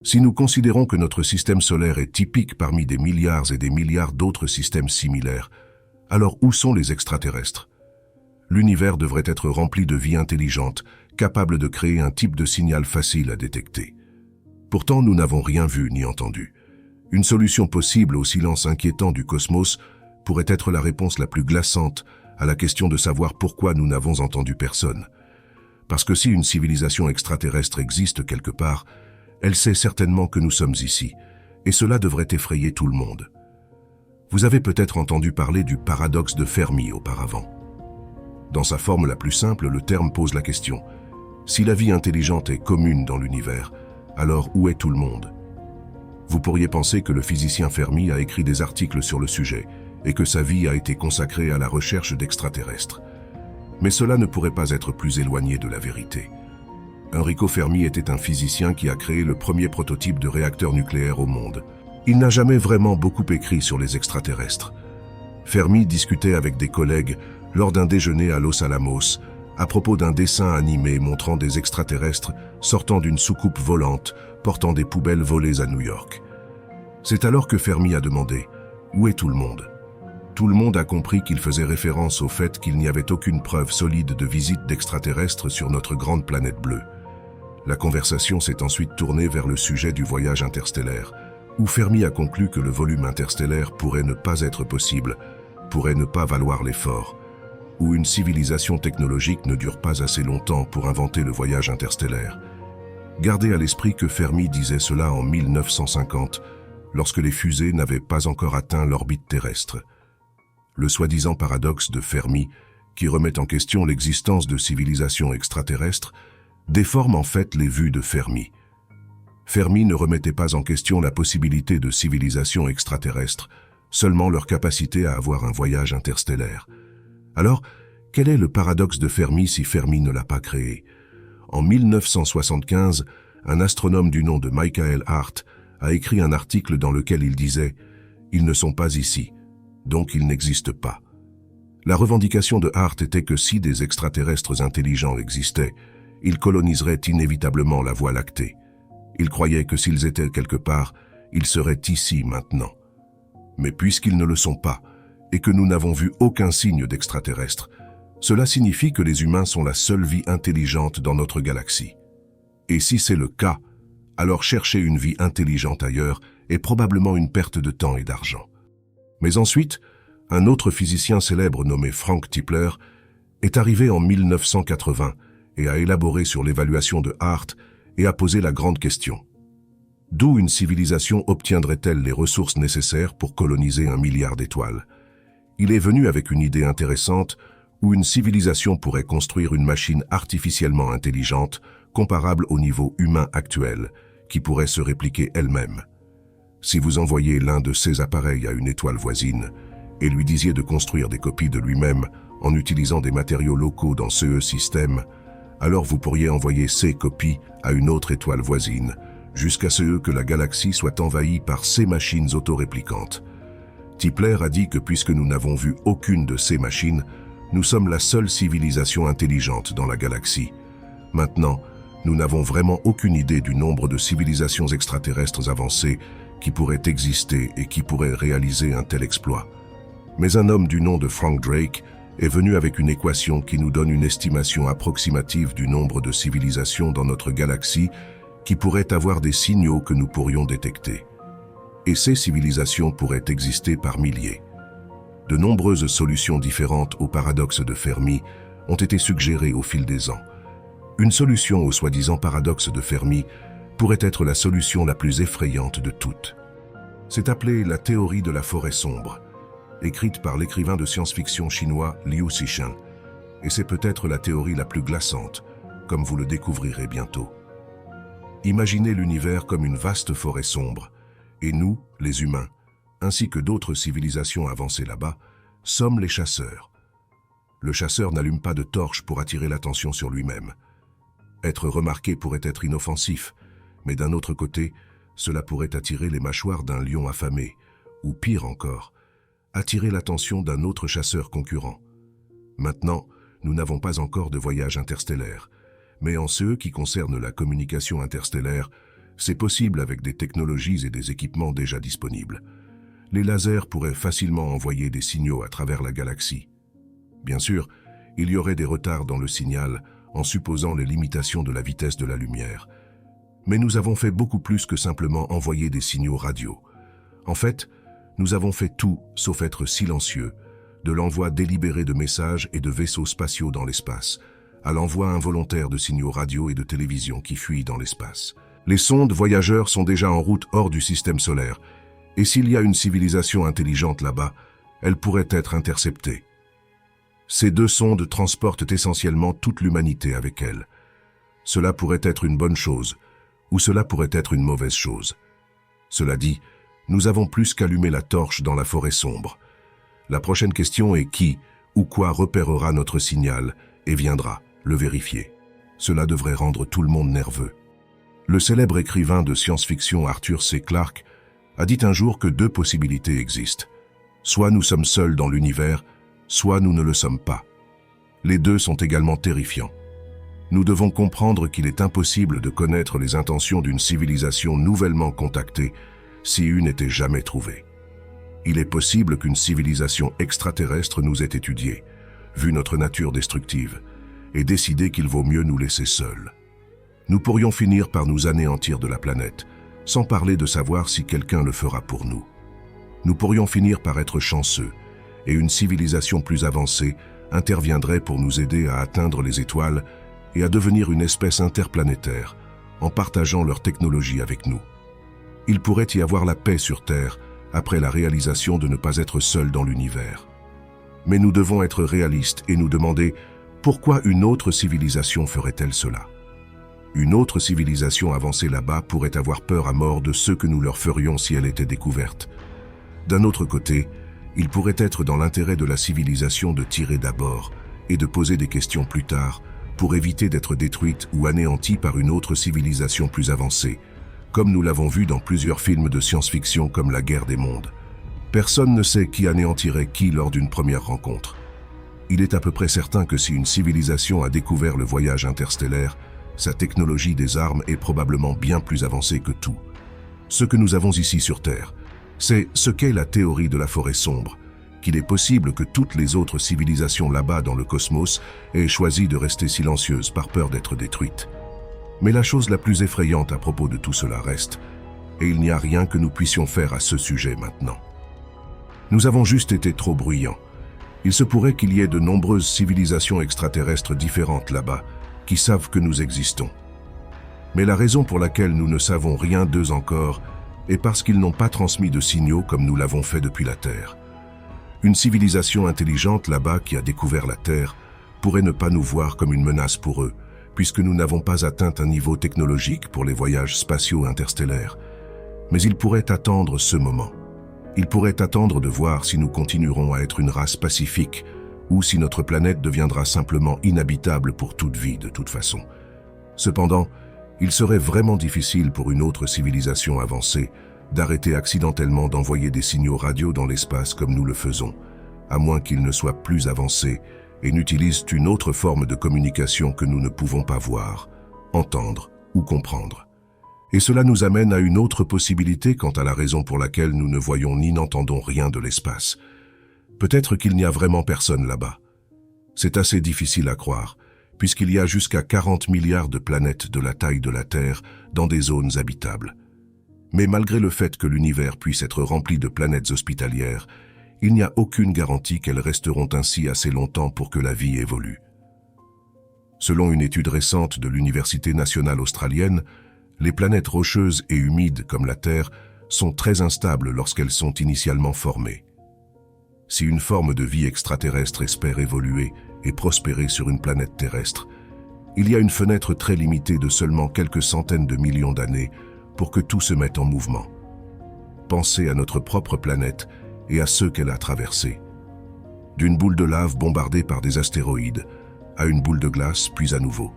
Si nous considérons que notre système solaire est typique parmi des milliards et des milliards d'autres systèmes similaires, alors où sont les extraterrestres? L'univers devrait être rempli de vie intelligente, capable de créer un type de signal facile à détecter. Pourtant, nous n'avons rien vu ni entendu. Une solution possible au silence inquiétant du cosmos pourrait être la réponse la plus glaçante à la question de savoir pourquoi nous n'avons entendu personne. Parce que si une civilisation extraterrestre existe quelque part, elle sait certainement que nous sommes ici, et cela devrait effrayer tout le monde. Vous avez peut-être entendu parler du paradoxe de Fermi auparavant. Dans sa forme la plus simple, le terme pose la question: si la vie intelligente est commune dans l'univers, alors où est tout le monde? Vous pourriez penser que le physicien Fermi a écrit des articles sur le sujet et que sa vie a été consacrée à la recherche d'extraterrestres. Mais cela ne pourrait pas être plus éloigné de la vérité. Enrico Fermi était un physicien qui a créé le premier prototype de réacteur nucléaire au monde. Il n'a jamais vraiment beaucoup écrit sur les extraterrestres. Fermi discutait avec des collègues lors d'un déjeuner à Los Alamos à propos d'un dessin animé montrant des extraterrestres sortant d'une soucoupe volante portant des poubelles volées à New York. C'est alors que Fermi a demandé « Où est tout le monde ?» Tout le monde a compris qu'il faisait référence au fait qu'il n'y avait aucune preuve solide de visite d'extraterrestres sur notre grande planète bleue. La conversation s'est ensuite tournée vers le sujet du voyage interstellaire, où Fermi a conclu que le volume interstellaire pourrait ne pas être possible, pourrait ne pas valoir l'effort, où une civilisation technologique ne dure pas assez longtemps pour inventer le voyage interstellaire. Gardez à l'esprit que Fermi disait cela en 1950, lorsque les fusées n'avaient pas encore atteint l'orbite terrestre. Le soi-disant paradoxe de Fermi, qui remet en question l'existence de civilisations extraterrestres, déforme en fait les vues de Fermi. Fermi ne remettait pas en question la possibilité de civilisations extraterrestres, seulement leur capacité à avoir un voyage interstellaire. Alors, quel est le paradoxe de Fermi si Fermi ne l'a pas créé? En 1975, un astronome du nom de Michael Hart a écrit un article dans lequel il disait « Ils ne sont pas ici, donc ils n'existent pas ». La revendication de Hart était que si des extraterrestres intelligents existaient, ils coloniseraient inévitablement la Voie lactée. Il croyait que s'ils étaient quelque part, ils seraient ici maintenant. Mais puisqu'ils ne le sont pas, et que nous n'avons vu aucun signe d'extraterrestres, cela signifie que les humains sont la seule vie intelligente dans notre galaxie. Et si c'est le cas, alors chercher une vie intelligente ailleurs est probablement une perte de temps et d'argent. Mais ensuite, un autre physicien célèbre nommé Frank Tipler est arrivé en 1980 et a élaboré sur l'évaluation de Hart et a posé la grande question. D'où une civilisation obtiendrait-elle les ressources nécessaires pour coloniser 1 milliard d'étoiles? Il est venu avec une idée intéressante où une civilisation pourrait construire une machine artificiellement intelligente comparable au niveau humain actuel, qui pourrait se répliquer elle-même. Si vous envoyez l'un de ces appareils à une étoile voisine et lui disiez de construire des copies de lui-même en utilisant des matériaux locaux dans ce système, alors vous pourriez envoyer ces copies à une autre étoile voisine, jusqu'à ce que la galaxie soit envahie par ces machines autoréplicantes. Tipler a dit que puisque nous n'avons vu aucune de ces machines, nous sommes la seule civilisation intelligente dans la galaxie. Maintenant, nous n'avons vraiment aucune idée du nombre de civilisations extraterrestres avancées qui pourraient exister et qui pourraient réaliser un tel exploit. Mais un homme du nom de Frank Drake est venu avec une équation qui nous donne une estimation approximative du nombre de civilisations dans notre galaxie qui pourraient avoir des signaux que nous pourrions détecter. Et ces civilisations pourraient exister par milliers. De nombreuses solutions différentes au paradoxe de Fermi ont été suggérées au fil des ans. Une solution au soi-disant paradoxe de Fermi pourrait être la solution la plus effrayante de toutes. C'est appelé la théorie de la forêt sombre, écrite par l'écrivain de science-fiction chinois Liu Cixin, et c'est peut-être la théorie la plus glaçante, comme vous le découvrirez bientôt. Imaginez l'univers comme une vaste forêt sombre, et nous, les humains, ainsi que d'autres civilisations avancées là-bas, sommes les chasseurs. Le chasseur n'allume pas de torche pour attirer l'attention sur lui-même. Être remarqué pourrait être inoffensif, mais d'un autre côté, cela pourrait attirer les mâchoires d'un lion affamé, ou pire encore, attirer l'attention d'un autre chasseur concurrent. Maintenant, nous n'avons pas encore de voyage interstellaire, mais en ce qui concerne la communication interstellaire, C'est possible avec des technologies et des équipements déjà disponibles. Les lasers pourraient facilement envoyer des signaux à travers la galaxie. Bien sûr, il y aurait des retards dans le signal en supposant les limitations de la vitesse de la lumière. Mais nous avons fait beaucoup plus que simplement envoyer des signaux radio. En fait, nous avons fait tout sauf être silencieux, de l'envoi délibéré de messages et de vaisseaux spatiaux dans l'espace, à l'envoi involontaire de signaux radio et de télévision qui fuient dans l'espace. Les sondes voyageurs sont déjà en route hors du système solaire, et s'il y a une civilisation intelligente là-bas, elle pourrait être interceptée. Ces 2 sondes transportent essentiellement toute l'humanité avec elles. Cela pourrait être une bonne chose, ou cela pourrait être une mauvaise chose. Cela dit, nous avons plus qu'allumé la torche dans la forêt sombre. La prochaine question est qui ou quoi repérera notre signal et viendra le vérifier. Cela devrait rendre tout le monde nerveux. Le célèbre écrivain de science-fiction Arthur C. Clarke a dit un jour que 2 possibilités existent. Soit nous sommes seuls dans l'univers, soit nous ne le sommes pas. Les 2 sont également terrifiants. Nous devons comprendre qu'il est impossible de connaître les intentions d'une civilisation nouvellement contactée si une n'était jamais trouvée. Il est possible qu'une civilisation extraterrestre nous ait étudiés, vu notre nature destructive, et décidé qu'il vaut mieux nous laisser seuls. Nous pourrions finir par nous anéantir de la planète, sans parler de savoir si quelqu'un le fera pour nous. Nous pourrions finir par être chanceux, et une civilisation plus avancée interviendrait pour nous aider à atteindre les étoiles et à devenir une espèce interplanétaire, en partageant leur technologie avec nous. Il pourrait y avoir la paix sur Terre après la réalisation de ne pas être seul dans l'univers. Mais nous devons être réalistes et nous demander pourquoi une autre civilisation ferait-elle cela? Une autre civilisation avancée là-bas pourrait avoir peur à mort de ce que nous leur ferions si elle était découverte. D'un autre côté, il pourrait être dans l'intérêt de la civilisation de tirer d'abord et de poser des questions plus tard pour éviter d'être détruite ou anéantie par une autre civilisation plus avancée, comme nous l'avons vu dans plusieurs films de science-fiction comme La Guerre des mondes. Personne ne sait qui anéantirait qui lors d'une première rencontre. Il est à peu près certain que si une civilisation a découvert le voyage interstellaire, sa technologie des armes est probablement bien plus avancée que tout. Ce que nous avons ici sur Terre, c'est ce qu'est la théorie de la forêt sombre, qu'il est possible que toutes les autres civilisations là-bas dans le cosmos aient choisi de rester silencieuses par peur d'être détruites. Mais la chose la plus effrayante à propos de tout cela reste, et il n'y a rien que nous puissions faire à ce sujet maintenant. Nous avons juste été trop bruyants. Il se pourrait qu'il y ait de nombreuses civilisations extraterrestres différentes là-bas, qui savent que nous existons. Mais la raison pour laquelle nous ne savons rien d'eux encore est parce qu'ils n'ont pas transmis de signaux comme nous l'avons fait depuis la Terre. Une civilisation intelligente là-bas qui a découvert la Terre pourrait ne pas nous voir comme une menace pour eux, puisque nous n'avons pas atteint un niveau technologique pour les voyages spatiaux interstellaires. Mais ils pourraient attendre ce moment. Ils pourraient attendre de voir si nous continuerons à être une race pacifique ou si notre planète deviendra simplement inhabitable pour toute vie de toute façon. Cependant, il serait vraiment difficile pour une autre civilisation avancée d'arrêter accidentellement d'envoyer des signaux radio dans l'espace comme nous le faisons, à moins qu'ils ne soient plus avancés et n'utilisent une autre forme de communication que nous ne pouvons pas voir, entendre ou comprendre. Et cela nous amène à une autre possibilité quant à la raison pour laquelle nous ne voyons ni n'entendons rien de l'espace. Peut-être qu'il n'y a vraiment personne là-bas. C'est assez difficile à croire, puisqu'il y a jusqu'à 40 milliards de planètes de la taille de la Terre dans des zones habitables. Mais malgré le fait que l'univers puisse être rempli de planètes hospitalières, il n'y a aucune garantie qu'elles resteront ainsi assez longtemps pour que la vie évolue. Selon une étude récente de l'Université nationale australienne, les planètes rocheuses et humides comme la Terre sont très instables lorsqu'elles sont initialement formées. Si une forme de vie extraterrestre espère évoluer et prospérer sur une planète terrestre, il y a une fenêtre très limitée de seulement quelques centaines de millions d'années pour que tout se mette en mouvement. Pensez à notre propre planète et à ceux qu'elle a traversés. D'une boule de lave bombardée par des astéroïdes, à une boule de glace, puis à nouveau.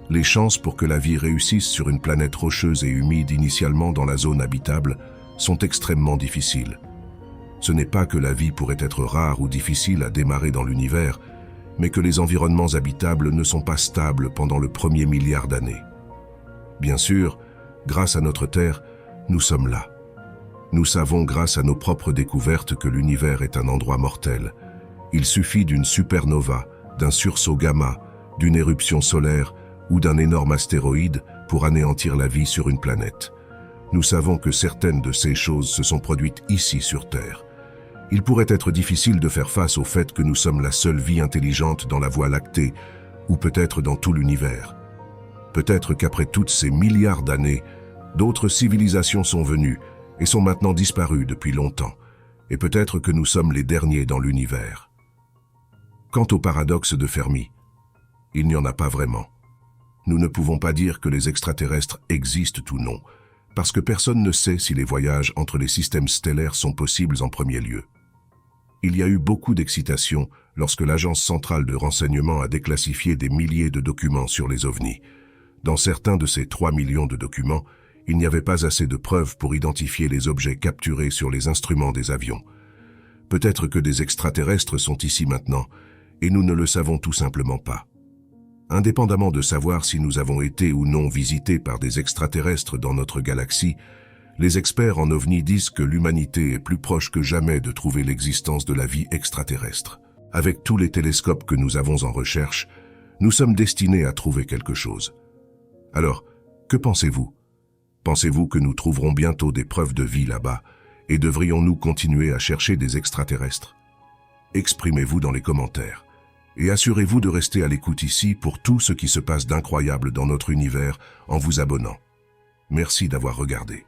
Les chances pour que la vie réussisse sur une planète rocheuse et humide initialement dans la zone habitable sont extrêmement difficiles. Ce n'est pas que la vie pourrait être rare ou difficile à démarrer dans l'univers, mais que les environnements habitables ne sont pas stables pendant le premier milliard d'années. Bien sûr, Grâce à notre Terre, nous sommes là. Nous savons grâce à nos propres découvertes que l'univers est un endroit mortel. Il suffit d'une supernova, d'un sursaut gamma, d'une éruption solaire ou d'un énorme astéroïde pour anéantir la vie sur une planète. Nous savons que certaines de ces choses se sont produites ici sur Terre. Il pourrait être difficile de faire face au fait que nous sommes la seule vie intelligente dans la Voie lactée, ou peut-être dans tout l'univers. Peut-être qu'après toutes ces milliards d'années, d'autres civilisations sont venues et sont maintenant disparues depuis longtemps, et peut-être que nous sommes les derniers dans l'univers. Quant au paradoxe de Fermi, il n'y en a pas vraiment. Nous ne pouvons pas dire que les extraterrestres existent ou non, parce que personne ne sait si les voyages entre les systèmes stellaires sont possibles en premier lieu. Il y a eu beaucoup d'excitation lorsque l'Agence centrale de renseignement a déclassifié des milliers de documents sur les ovnis. Dans certains de ces 3 millions de documents, il n'y avait pas assez de preuves pour identifier les objets capturés sur les instruments des avions. Peut-être que des extraterrestres sont ici maintenant, et nous ne le savons tout simplement pas. Indépendamment de savoir si nous avons été ou non visités par des extraterrestres dans notre galaxie, les experts en ovnis disent que l'humanité est plus proche que jamais de trouver l'existence de la vie extraterrestre. Avec tous les télescopes que nous avons en recherche, nous sommes destinés à trouver quelque chose. Alors, que pensez-vous? Pensez-vous que nous trouverons bientôt des preuves de vie là-bas, et devrions-nous continuer à chercher des extraterrestres? Exprimez-vous dans les commentaires, et assurez-vous de rester à l'écoute ici pour tout ce qui se passe d'incroyable dans notre univers en vous abonnant. Merci d'avoir regardé.